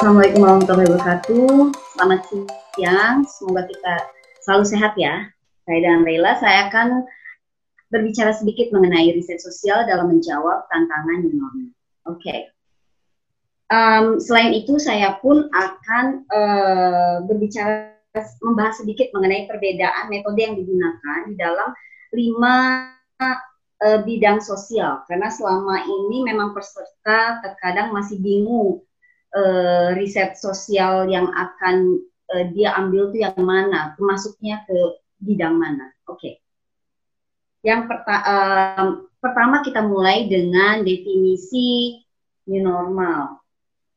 Assalamualaikum warahmatullahi wabarakatuh. Selamat siang, semoga kita selalu sehat ya. Saya dan Leila, saya akan berbicara sedikit mengenai riset sosial dalam menjawab tantangan new normal. Oke. Selain itu, saya pun akan membahas sedikit mengenai perbedaan metode yang digunakan di dalam 5 bidang sosial. Karena selama ini memang peserta terkadang masih bingung riset sosial yang akan dia ambil itu yang mana, termasuknya ke bidang mana. Oke. Yang pertama kita mulai dengan definisi new normal.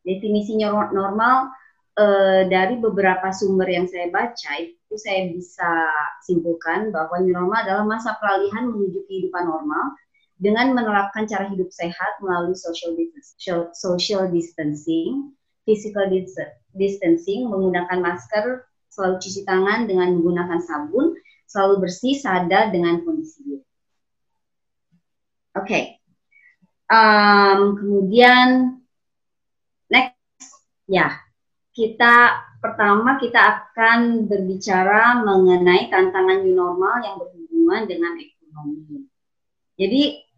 Definisi new normal dari beberapa sumber yang saya baca itu saya bisa simpulkan bahwa new normal adalah masa peralihan menuju kehidupan normal dengan menerapkan cara hidup sehat melalui social distancing, physical distancing, menggunakan masker, selalu cuci tangan dengan menggunakan sabun, selalu bersih, sadar dengan kondisi diri. Oke. Kemudian next, ya, pertama kita akan berbicara mengenai tantangan new normal yang berhubungan dengan ekonomi. Jadi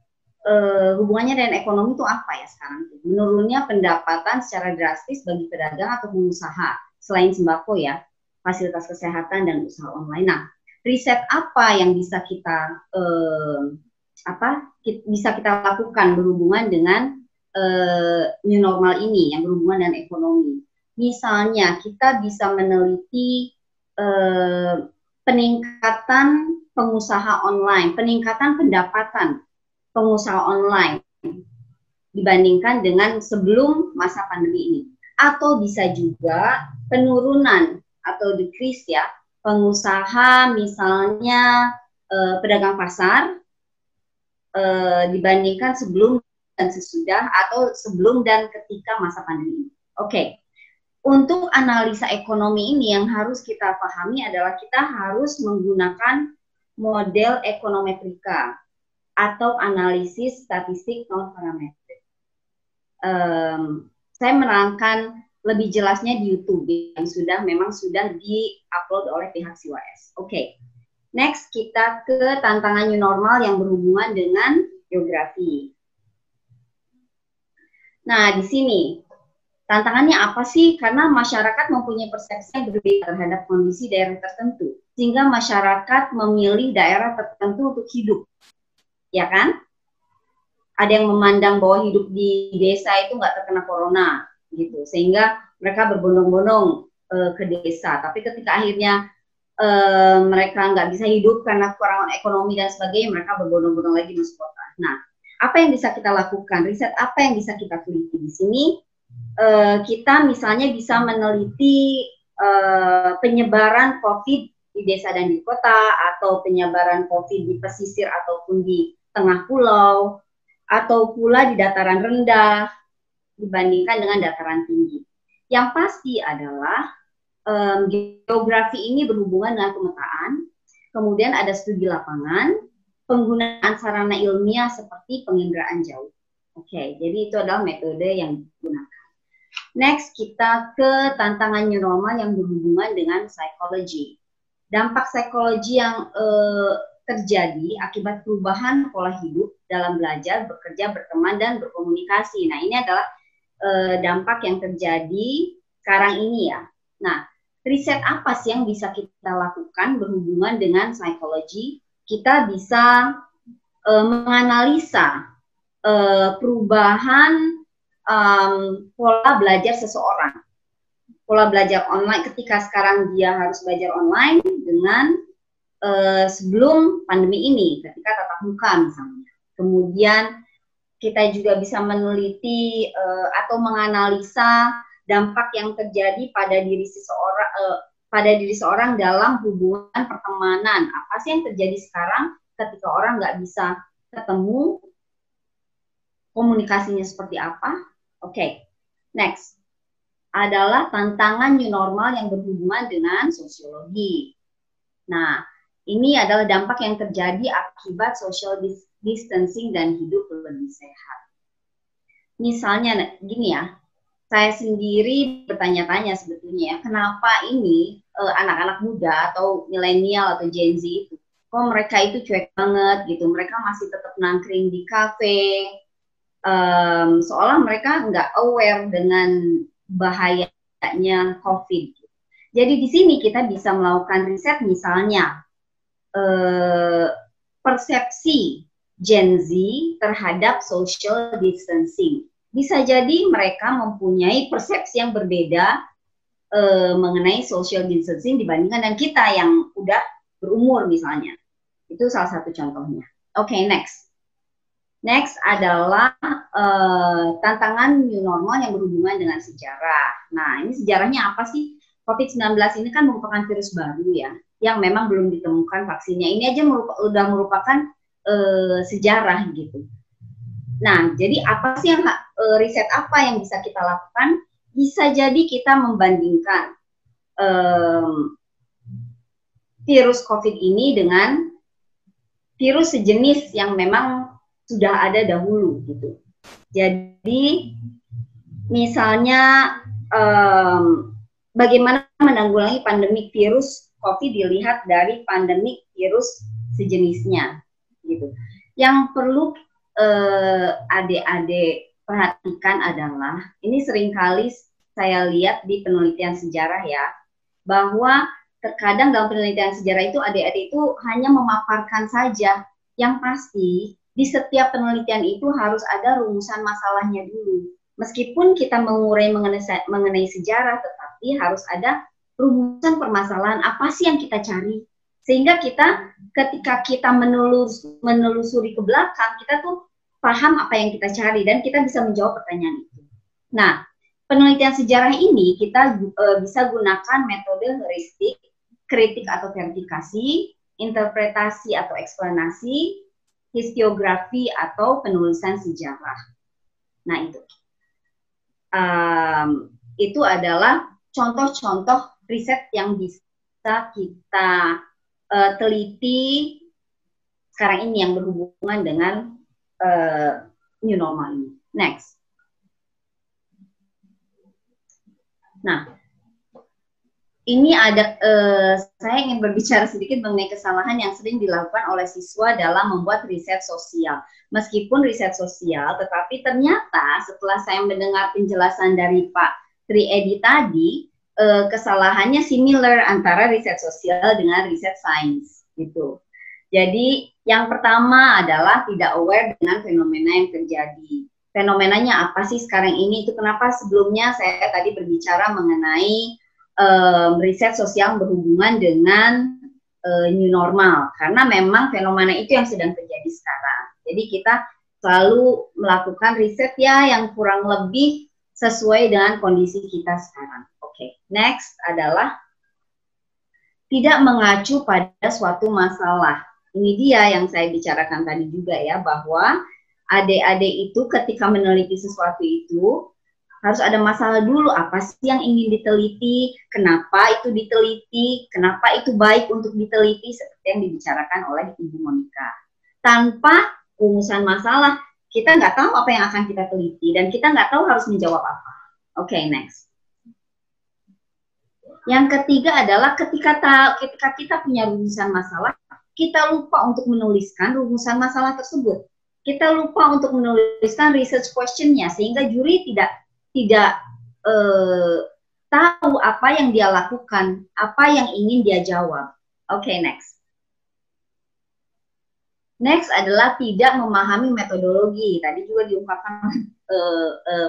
hubungannya dengan ekonomi itu apa ya sekarang? Menurunnya pendapatan secara drastis bagi pedagang atau pengusaha selain sembako ya, fasilitas kesehatan dan usaha online. Nah, riset apa yang bisa kita lakukan berhubungan dengan new normal ini yang berhubungan dengan ekonomi? Misalnya kita bisa meneliti peningkatan pengusaha online, peningkatan pendapatan pengusaha online dibandingkan dengan sebelum masa pandemi ini. Atau bisa juga penurunan atau decrease ya, pengusaha misalnya pedagang pasar dibandingkan sebelum dan sesudah atau sebelum dan ketika masa pandemi ini. Oke. Untuk analisa ekonomi ini yang harus kita pahami adalah kita harus menggunakan model ekonometrika atau analisis statistik non parametrik. Saya menerangkan lebih jelasnya di YouTube yang memang sudah di-upload oleh pihak CYS. Oke. Next kita ke tantangan new normal yang berhubungan dengan geografi. Nah, di sini tantangannya apa sih? Karena masyarakat mempunyai persepsi yang berbeda terhadap kondisi daerah tertentu, sehingga masyarakat memilih daerah tertentu untuk hidup. Ya kan? Ada yang memandang bahwa hidup di desa itu nggak terkena corona, gitu. Sehingga mereka berbondong-bondong ke desa. Tapi ketika akhirnya mereka nggak bisa hidup karena kekurangan ekonomi dan sebagainya, mereka berbondong-bondong lagi masuk kota. Nah, apa yang bisa kita lakukan? Riset apa yang bisa kita teliti di sini? Kita misalnya bisa meneliti penyebaran COVID di desa dan di kota, atau penyebaran COVID di pesisir ataupun di tengah pulau, atau pula di dataran rendah dibandingkan dengan dataran tinggi. Yang pasti adalah geografi ini berhubungan dengan pemetaan, kemudian ada studi lapangan, penggunaan sarana ilmiah seperti penginderaan jauh. Oke, jadi itu adalah metode yang digunakan. Next, kita ke tantangan new normal yang berhubungan dengan psikologi. Dampak psikologi yang terjadi akibat perubahan pola hidup dalam belajar, bekerja, berteman, dan berkomunikasi. Nah, ini adalah dampak yang terjadi sekarang ini ya. Nah, riset apa sih yang bisa kita lakukan berhubungan dengan psikologi? Kita bisa menganalisa perubahan pola belajar seseorang. Pola belajar online ketika sekarang dia harus belajar online dengan sebelum pandemi ini, ketika tatap muka misalnya. Kemudian kita juga bisa meneliti atau menganalisa dampak yang terjadi pada diri seseorang dalam hubungan pertemanan. Apa sih yang terjadi sekarang ketika orang nggak bisa ketemu, komunikasinya seperti apa? Oke. Next adalah tantangan new normal yang berhubungan dengan sosiologi. Nah, ini adalah dampak yang terjadi akibat social distancing dan hidup lebih sehat. Misalnya gini ya, saya sendiri bertanya-tanya sebetulnya ya, kenapa ini anak-anak muda atau milenial atau Gen Z itu, kok mereka itu cuek banget gitu, mereka masih tetap nangkring di kafe, seolah mereka nggak aware dengan bahayanya COVID. Jadi di sini kita bisa melakukan riset misalnya persepsi Gen Z terhadap social distancing. Bisa jadi mereka mempunyai persepsi yang berbeda mengenai social distancing dibandingkan dengan kita yang udah berumur misalnya. Itu salah satu contohnya. Oke, next. Next adalah tantangan new normal yang berhubungan dengan sejarah. Nah, ini sejarahnya apa sih? COVID-19 ini kan merupakan virus baru ya, yang memang belum ditemukan vaksinnya. Ini aja udah merupakan sejarah gitu. Nah, jadi apa sih yang riset apa yang bisa kita lakukan? Bisa jadi kita membandingkan virus COVID ini dengan virus sejenis yang memang sudah ada dahulu gitu. Jadi misalnya bagaimana menanggulangi pandemi virus COVID dilihat dari pandemi virus sejenisnya gitu. Yang perlu adik-adik perhatikan adalah, ini seringkali saya lihat di penelitian sejarah ya, bahwa terkadang dalam penelitian sejarah itu adik-adik itu hanya memaparkan saja. Yang pasti di setiap penelitian itu harus ada rumusan masalahnya dulu. Meskipun kita mengurai mengenai sejarah, tetapi harus ada rumusan permasalahan apa sih yang kita cari. Sehingga kita ketika kita menelusuri ke belakang, kita tuh paham apa yang kita cari dan kita bisa menjawab pertanyaan itu. Nah, penelitian sejarah ini kita bisa gunakan metode heuristik, kritik atau verifikasi, interpretasi atau eksplanasi, historiografi atau penulisan sejarah. Nah, itu adalah contoh-contoh riset yang bisa kita teliti sekarang ini yang berhubungan dengan new normal ini. Next. Nah, ini ada saya ingin berbicara sedikit mengenai kesalahan yang sering dilakukan oleh siswa dalam membuat riset sosial. Meskipun riset sosial, tetapi ternyata setelah saya mendengar penjelasan dari Pak Tri Edi tadi, kesalahannya similar antara riset sosial dengan riset sains gitu. Jadi yang pertama adalah tidak aware dengan fenomena yang terjadi. Fenomenanya apa sih sekarang ini? Itu kenapa sebelumnya saya tadi berbicara mengenai riset sosial berhubungan dengan new normal, karena memang fenomena itu yang sedang terjadi sekarang. Jadi kita selalu melakukan riset ya yang kurang lebih sesuai dengan kondisi kita sekarang. Oke, next adalah tidak mengacu pada suatu masalah. Ini dia yang saya bicarakan tadi juga ya, bahwa adik-adik itu ketika meneliti sesuatu itu harus ada masalah dulu, apa sih yang ingin diteliti, kenapa itu diteliti, kenapa itu baik untuk diteliti, seperti yang dibicarakan oleh Ibu Monica. Tanpa rumusan masalah, kita nggak tahu apa yang akan kita teliti, dan kita nggak tahu harus menjawab apa. Oke, next. Yang ketiga adalah ketika kita punya rumusan masalah, kita lupa untuk menuliskan rumusan masalah tersebut. Kita lupa untuk menuliskan research question-nya, sehingga juri tidak tahu apa yang dia lakukan, apa yang ingin dia jawab. Oke, next. Next adalah tidak memahami metodologi. Tadi juga diungkapkan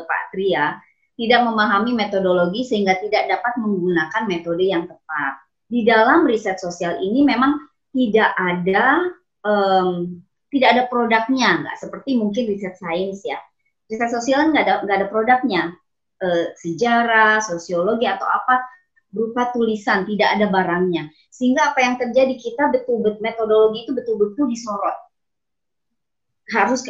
Pak Tri ya. Tidak memahami metodologi sehingga tidak dapat menggunakan metode yang tepat. Di dalam riset sosial ini memang tidak ada produknya, nggak seperti mungkin riset sains ya. Riset sosial nggak ada produknya. Sejarah, sosiologi atau apa berupa tulisan, tidak ada barangnya. Sehingga apa yang terjadi, kita betul-betul metodologi itu betul-betul disorot. Harus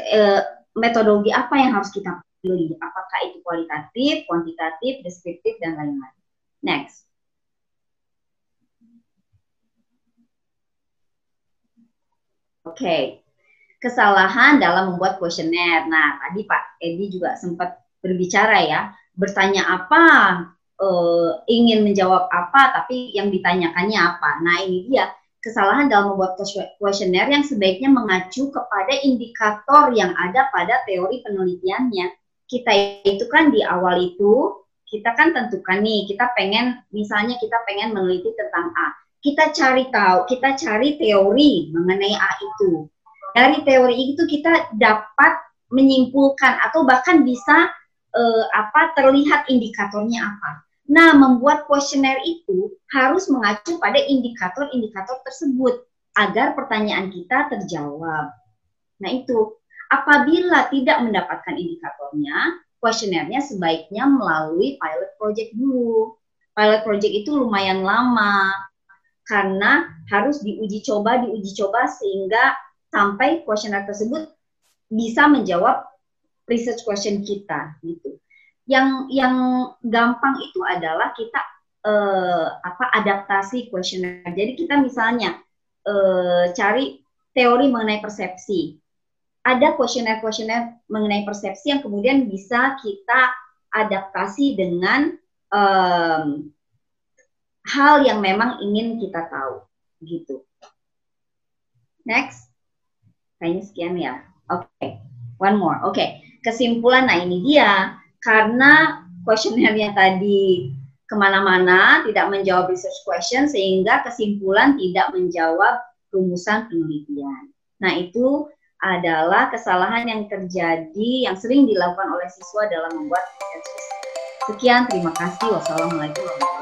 metodologi apa yang harus kita pilih? Apakah itu kualitatif, kuantitatif, deskriptif, dan lain-lain. Next. Oke. Kesalahan dalam membuat kuesioner. Nah, tadi Pak Edi juga sempat berbicara ya, bertanya apa, ingin menjawab apa, tapi yang ditanyakannya apa. Nah, ini dia kesalahan dalam membuat kuesioner yang sebaiknya mengacu kepada indikator yang ada pada teori penelitiannya. Kita itu kan di awal itu, kita kan tentukan nih, kita pengen, misalnya kita pengen meneliti tentang A. Kita cari tahu, kita cari teori mengenai A itu. Dari teori itu kita dapat menyimpulkan atau bahkan bisa terlihat indikatornya apa. Nah, membuat kuesioner itu harus mengacu pada indikator-indikator tersebut agar pertanyaan kita terjawab. Nah, itu apabila tidak mendapatkan indikatornya, kuesionernya sebaiknya melalui pilot project dulu. Pilot project itu lumayan lama karena harus diuji coba sehingga sampai kuesioner tersebut bisa menjawab research question kita gitu. Yang gampang itu adalah kita adaptasi kuesioner. Jadi kita misalnya cari teori mengenai persepsi. Ada kuesioner-kuesioner mengenai persepsi yang kemudian bisa kita adaptasi dengan hal yang memang ingin kita tahu gitu. Next. Kayaknya sekian ya. Oke. One more. Oke. Kesimpulan, nah ini dia. Karena kuesionernya tadi kemana-mana, tidak menjawab research question, sehingga kesimpulan tidak menjawab rumusan penelitian. Nah, itu adalah kesalahan yang terjadi, yang sering dilakukan oleh siswa dalam membuat research. Sekian, terima kasih. Wassalamualaikum warahmatullahi wabarakatuh.